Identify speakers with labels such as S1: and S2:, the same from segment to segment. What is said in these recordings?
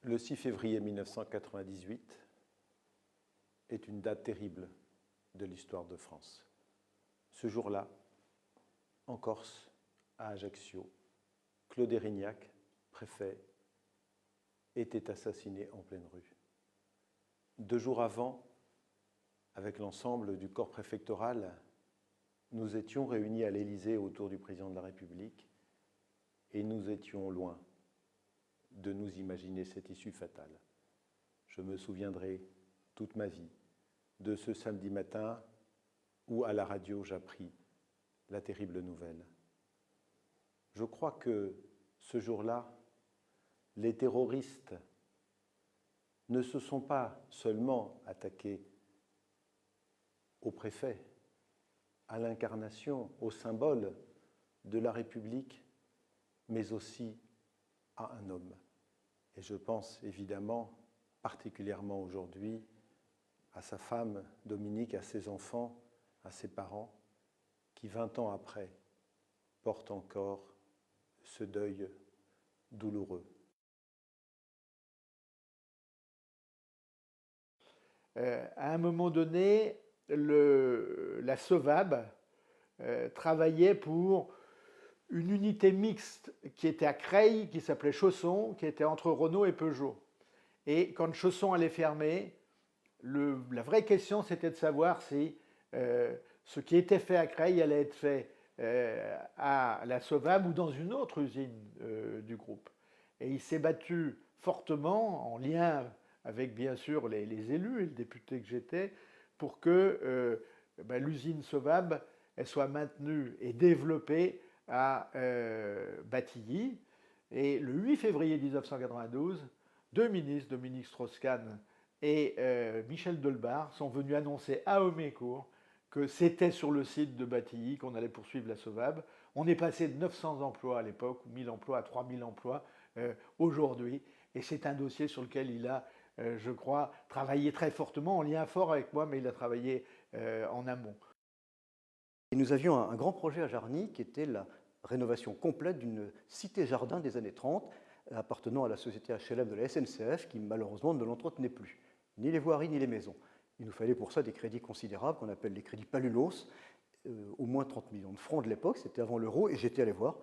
S1: Le 6 février 1998 est une date terrible de l'histoire de France. Ce jour-là, en Corse, à Ajaccio, Claude Érignac, préfet, était assassiné en pleine rue. 2 jours avant, avec l'ensemble du corps préfectoral, nous étions réunis à l'Élysée autour du président de la République et nous étions loin de nous imaginer cette issue fatale. Je me souviendrai toute ma vie de ce samedi matin où à la radio j'appris la terrible nouvelle. Je crois que ce jour-là, les terroristes ne se sont pas seulement attaqués au préfet, à l'incarnation, au symbole de la République, mais aussi à un homme. Et je pense évidemment, particulièrement aujourd'hui, à sa femme Dominique, à ses enfants, à ses parents, qui 20 ans après portent encore ce deuil douloureux.
S2: À un moment donné, la SOVAB travaillait pour une unité mixte qui était à Creil, qui s'appelait Chausson, qui était entre Renault et Peugeot. Et quand Chausson allait fermer, la vraie question, c'était de savoir si ce qui était fait à Creil allait être fait à la SOVAB ou dans une autre usine du groupe. Et il s'est battu fortement, en lien avec bien sûr les élus et le député que j'étais, pour que l'usine SOVAB elle soit maintenue et développée à Batilly. Et le 8 février 1992, 2 ministres, Dominique Strauss-Kahn et Michel Delbar, sont venus annoncer à Homécourt que c'était sur le site de Batilly qu'on allait poursuivre la SOVAB. On est passé de 900 emplois à l'époque, 1000 emplois à 3000 emplois aujourd'hui. Et c'est un dossier sur lequel il a, je crois, travaillé très fortement, en lien fort avec moi, mais il a travaillé en amont.
S3: Et nous avions un grand projet à Jarny qui était la rénovation complète d'une cité-jardin des années 30 appartenant à la société HLM de la SNCF qui malheureusement ne l'entretenait plus, ni les voiries ni les maisons. Il nous fallait pour ça des crédits considérables qu'on appelle les crédits Palulos, au moins 30 millions de francs de l'époque, c'était avant l'euro, et j'étais allé voir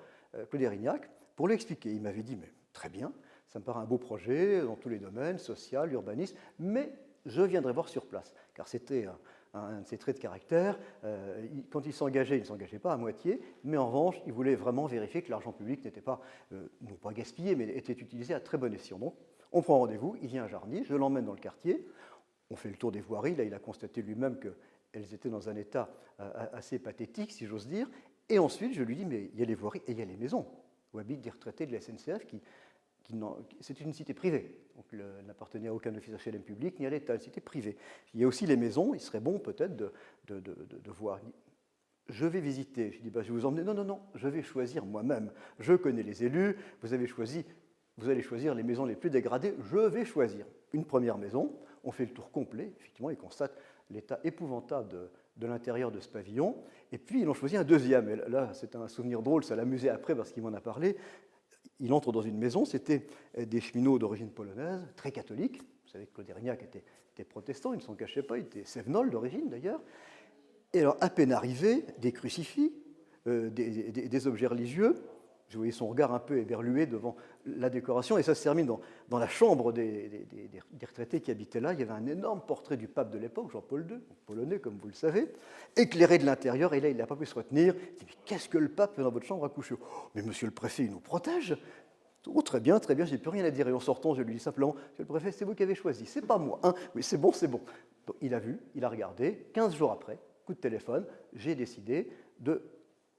S3: Claude Érignac pour lui expliquer. Il m'avait dit, mais très bien, ça me paraît un beau projet dans tous les domaines, social, urbanisme, mais je viendrai voir sur place, car c'était un de ses traits de caractère. Quand il s'engageait, il ne s'engageait pas à moitié, mais en revanche, il voulait vraiment vérifier que l'argent public n'était pas, non pas gaspillé, mais était utilisé à très bon escient. Donc, on prend rendez-vous, il vient à Jarny, je l'emmène dans le quartier, on fait le tour des voiries, là il a constaté lui-même qu'elles étaient dans un état assez pathétique, si j'ose dire, et ensuite je lui dis, mais il y a les voiries et il y a les maisons où habitent des retraités de la SNCF c'est une cité privée, donc elle n'appartenait à aucun office HLM public ni à l'État, une cité privée. Il y a aussi les maisons, il serait bon peut-être de voir. Je vais visiter, je dis, je vais vous emmener. Non, non, non, je vais choisir moi-même. Je connais les élus, vous allez choisir les maisons les plus dégradées, je vais choisir une première maison, on fait le tour complet, effectivement, il constate l'état épouvantable de l'intérieur de ce pavillon, et puis il en choisit un deuxième. Et là, c'est un souvenir drôle, ça l'amusait après parce qu'il m'en a parlé. Il entre dans une maison, c'était des cheminots d'origine polonaise, très catholiques. Vous savez que Claude Érignac était protestant, il ne s'en cachait pas, il était cévenol d'origine d'ailleurs. Et alors, à peine arrivé, des crucifix, des objets religieux. Je voyais son regard un peu éberlué devant la décoration, et ça se termine dans la chambre des retraités qui habitaient là. Il y avait un énorme portrait du pape de l'époque, Jean-Paul II, polonais comme vous le savez, éclairé de l'intérieur, et là il n'a pas pu se retenir. Il dit, mais qu'est-ce que le pape fait dans votre chambre à coucher? Oh, mais monsieur le préfet, il nous protège. Oh, très bien, j'ai plus rien à dire. Et en sortant, je lui dis simplement, monsieur le préfet, c'est vous qui avez choisi, c'est pas moi. Hein. Oui, c'est bon, c'est bon. Donc, il a vu, il a regardé. 15 jours après, coup de téléphone, j'ai décidé de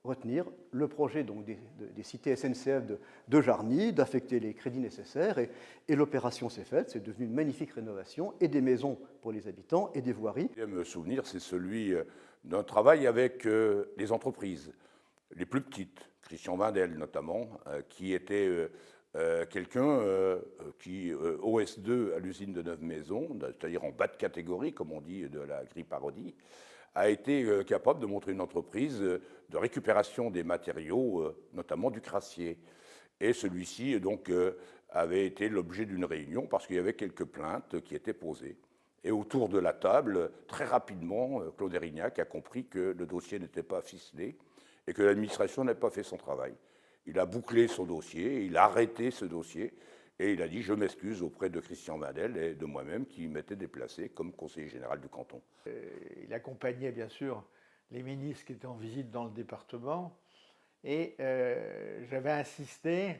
S3: retenir le projet donc, des cités SNCF de Jarny, d'affecter les crédits nécessaires, et l'opération s'est faite. C'est devenu une magnifique rénovation, et des maisons pour les habitants, et des voiries.
S4: Me souvenir, c'est celui d'un travail avec les entreprises, les plus petites, Christian Windel notamment, qui était quelqu'un qui, OS2 à l'usine de Neuve-Maisons, c'est-à-dire en bas de catégorie, comme on dit, de la grille parodie, a été capable de montrer une entreprise de récupération des matériaux, notamment du crassier. Et celui-ci donc, avait été l'objet d'une réunion parce qu'il y avait quelques plaintes qui étaient posées. Et autour de la table, très rapidement, Claude Érignac a compris que le dossier n'était pas ficelé et que l'administration n'avait pas fait son travail. Il a bouclé son dossier, il a arrêté ce dossier et il a dit « je m'excuse auprès de Christian Windel et de moi-même qui m'étais déplacé comme conseiller général du canton ».
S2: Il accompagnait bien sûr les ministres qui étaient en visite dans le département et j'avais insisté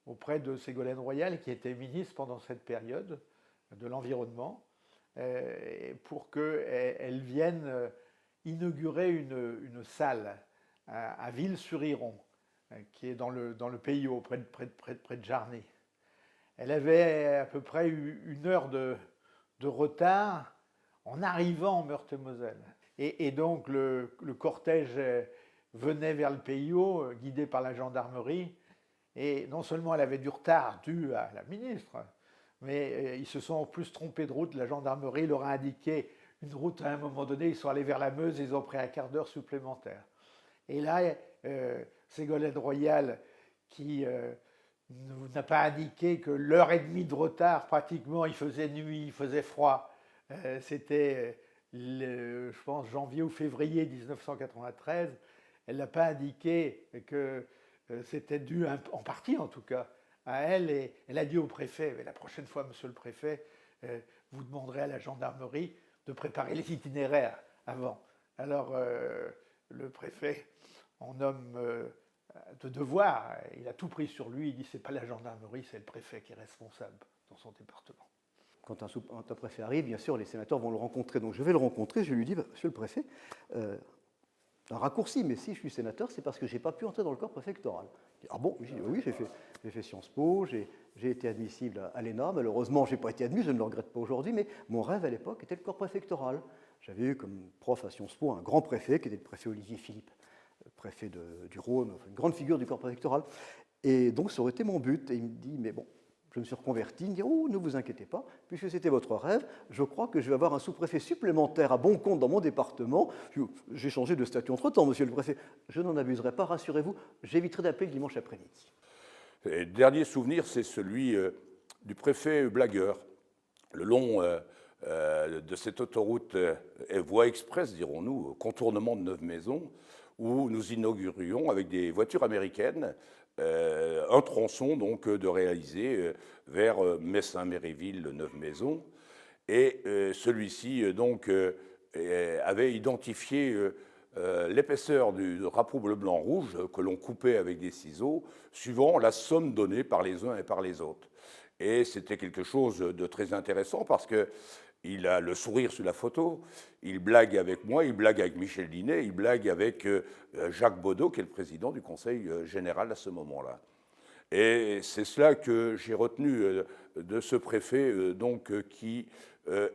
S2: auprès de Ségolène Royal qui était ministre pendant cette période de l'environnement pour qu'elle vienne inaugurer une salle à Ville-sur-Iron, qui est dans le Pays Haut, près de Jarny. Elle avait à peu près eu 1 heure de retard en arrivant en Meurthe-et-Moselle. Et donc le cortège venait vers le Pays Haut, guidé par la gendarmerie. Et non seulement elle avait du retard dû à la ministre, mais ils se sont en plus trompés de route. La gendarmerie leur a indiqué une route à un moment donné. Ils sont allés vers la Meuse, ils ont pris un quart d'heure supplémentaire. Et là, Ségolène Royal, qui n'a pas indiqué que l'heure et demie de retard, pratiquement, il faisait nuit, il faisait froid. C'était, je pense, janvier ou février 1993. Elle n'a pas indiqué que c'était dû, en partie en tout cas, à elle. Et elle a dit au préfet, mais la prochaine fois, monsieur le préfet, vous demanderez à la gendarmerie de préparer les itinéraires avant. Alors, le préfet, en homme de devoir, il a tout pris sur lui. Il dit, c'est pas la gendarmerie, c'est le préfet qui est responsable dans son département.
S3: Quand un préfet arrive, bien sûr, les sénateurs vont le rencontrer. Donc je vais le rencontrer, je lui dis, monsieur le préfet, un raccourci, mais si je suis sénateur, c'est parce que je n'ai pas pu entrer dans le corps préfectoral. Ah bon? Oui, j'ai fait Sciences Po, j'ai été admissible à l'ENA. Malheureusement, je n'ai pas été admis, je ne le regrette pas aujourd'hui, mais mon rêve à l'époque était le corps préfectoral. J'avais eu comme prof à Sciences Po un grand préfet, qui était le préfet Olivier Philippe, préfet du Rhône, une grande figure du corps préfectoral. Et donc, ça aurait été mon but. Et il me dit, mais bon, je me suis reconverti. Il me dit, oh, ne vous inquiétez pas, puisque c'était votre rêve, je crois que je vais avoir un sous-préfet supplémentaire à bon compte dans mon département. J'ai changé de statut entre-temps, monsieur le préfet. Je n'en abuserai pas, rassurez-vous, j'éviterai d'appeler le dimanche après-midi.
S4: Le dernier souvenir, c'est celui du préfet Blagueur. Le long de cette autoroute et voie express, dirons-nous, contournement de Neuve-Maisons, où nous inaugurions avec des voitures américaines un tronçon donc, de réaliser vers Messin-Méréville, Neuve-Maisons. Et celui-ci donc, avait identifié l'épaisseur du drapeau bleu-blanc-rouge que l'on coupait avec des ciseaux, suivant la somme donnée par les uns et par les autres. Et c'était quelque chose de très intéressant parce qu'il a le sourire sur la photo, il blague avec moi, il blague avec Michel Dinet, il blague avec Jacques Baudot, qui est le président du Conseil général à ce moment-là. Et c'est cela que j'ai retenu de ce préfet donc, qui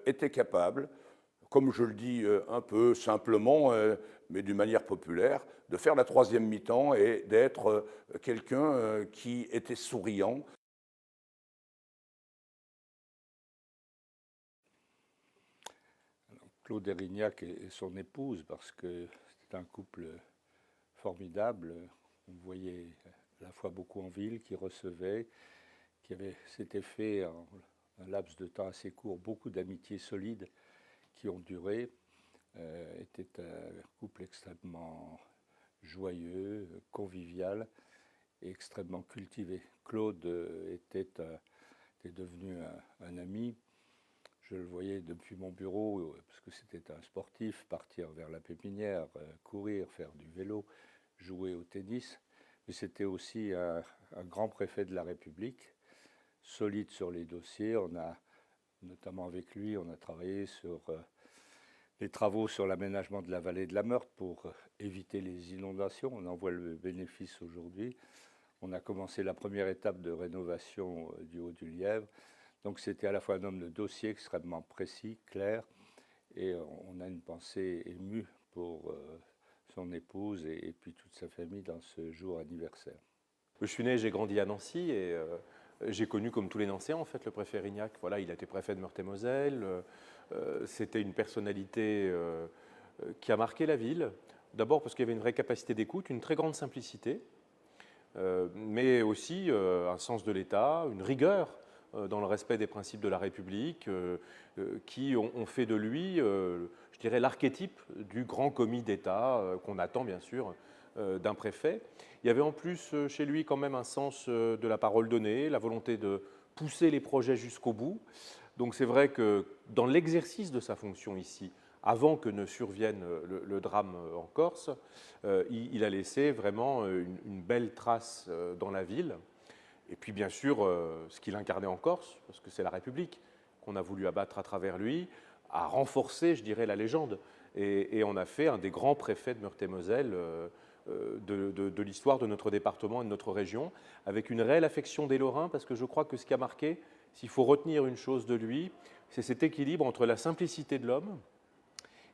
S4: était capable, comme je le dis un peu simplement, mais d'une manière populaire, de faire la troisième mi-temps et d'être quelqu'un qui était souriant.
S5: Claude Érignac et son épouse, parce que c'était un couple formidable. On voyait à la fois beaucoup en ville, qui recevait, s'était fait en un laps de temps assez court beaucoup d'amitiés solides qui ont duré. Était un couple extrêmement joyeux, convivial et extrêmement cultivé. Claude était devenu un ami. Je le voyais depuis mon bureau, parce que c'était un sportif, partir vers la pépinière, courir, faire du vélo, jouer au tennis. Mais c'était aussi un grand préfet de la République, solide sur les dossiers. On a, notamment avec lui, on a travaillé sur les travaux sur l'aménagement de la vallée de la Meurthe pour éviter les inondations. On en voit le bénéfice aujourd'hui. On a commencé la première étape de rénovation du Haut-du-Lièvre. Donc c'était à la fois un homme de dossier extrêmement précis, clair, et on a une pensée émue pour son épouse et puis toute sa famille dans ce jour anniversaire.
S1: Je suis né et j'ai grandi à Nancy et j'ai connu, comme tous les Nancéens, en fait, le préfet Érignac. Voilà, il a été préfet de Meurthe-et-Moselle. C'était une personnalité qui a marqué la ville. D'abord parce qu'il y avait une vraie capacité d'écoute, une très grande simplicité.
S6: mais aussi un sens de l'État, une rigueur dans le respect des principes de la République, qui ont fait de lui, je dirais, l'archétype du grand commis d'État qu'on attend bien sûr d'un préfet. Il y avait en plus chez lui quand même un sens de la parole donnée, la volonté de pousser les projets jusqu'au bout. Donc c'est vrai que dans l'exercice de sa fonction ici, avant que ne survienne le drame en Corse, il a laissé vraiment une belle trace dans la ville. Et puis bien sûr, ce qu'il incarnait en Corse, parce que c'est la République qu'on a voulu abattre à travers lui, a renforcé, je dirais, la légende. Et on a fait un des grands préfets de Meurthe-et-Moselle de l'histoire de notre département et de notre région, avec une réelle affection des Lorrains, parce que je crois que ce qui a marqué, s'il faut retenir une chose de lui, c'est cet équilibre entre la simplicité de l'homme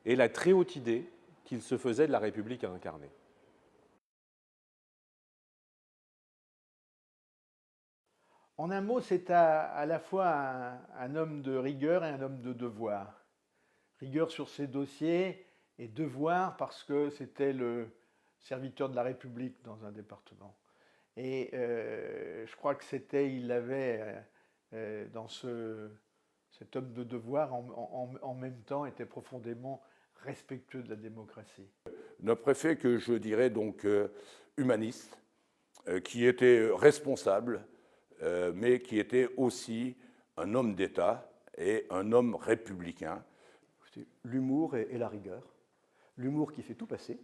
S6: et la très haute idée qu'il se faisait de la République à incarner.
S2: En un mot, c'est à la fois un homme de rigueur et un homme de devoir. Rigueur sur ses dossiers et devoir parce que c'était le serviteur de la République dans un département. Et je crois que il avait dans cet homme de devoir, en même temps, était profondément respectueux de la démocratie.
S4: Notre préfet, que je dirais donc humaniste, qui était responsable, mais qui était aussi un homme d'État et un homme républicain.
S3: L'humour et la rigueur. L'humour qui fait tout passer,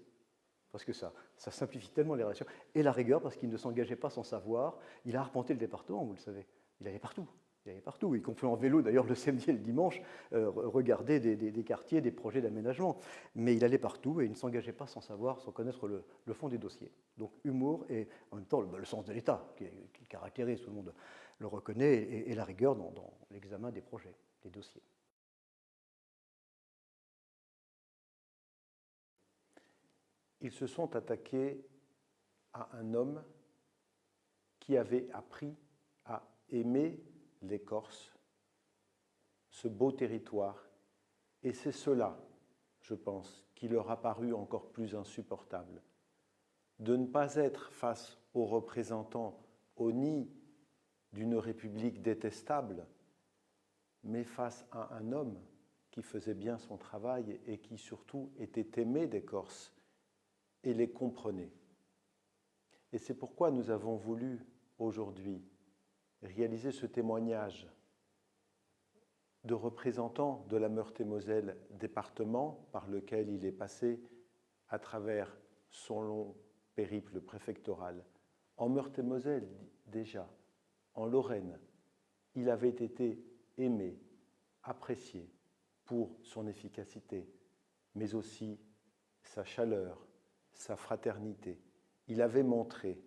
S3: parce que ça simplifie tellement les relations, et la rigueur parce qu'il ne s'engageait pas sans savoir. Il a arpenté le département, vous le savez. Il allait partout. Il allait partout, y compris en vélo d'ailleurs le samedi et le dimanche, regarder des quartiers, des projets d'aménagement. Mais il allait partout et il ne s'engageait pas sans savoir, sans connaître le fond des dossiers. Donc humour et en même temps le sens de l'État qui caractérise, tout le monde le reconnaît, et la rigueur dans l'examen des projets, des dossiers.
S1: Ils se sont attaqués à un homme qui avait appris à aimer les Corses, ce beau territoire. Et c'est cela, je pense, qui leur a paru encore plus insupportable. De ne pas être face aux représentants au nid d'une république détestable, mais face à un homme qui faisait bien son travail et qui surtout était aimé des Corses et les comprenait. Et c'est pourquoi nous avons voulu aujourd'hui réaliser ce témoignage de représentants de la Meurthe-et-Moselle département par lequel il est passé à travers son long périple préfectoral. En Meurthe-et-Moselle déjà, en Lorraine, il avait été aimé, apprécié pour son efficacité, mais aussi sa chaleur, sa fraternité. Il avait montré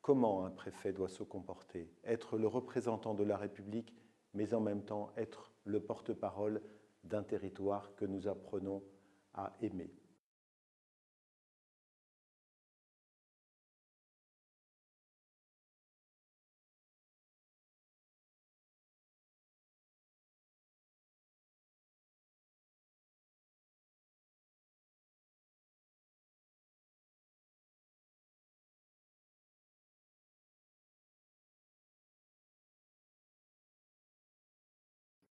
S1: comment un préfet doit se comporter, être le représentant de la République, mais en même temps être le porte-parole d'un territoire que nous apprenons à aimer.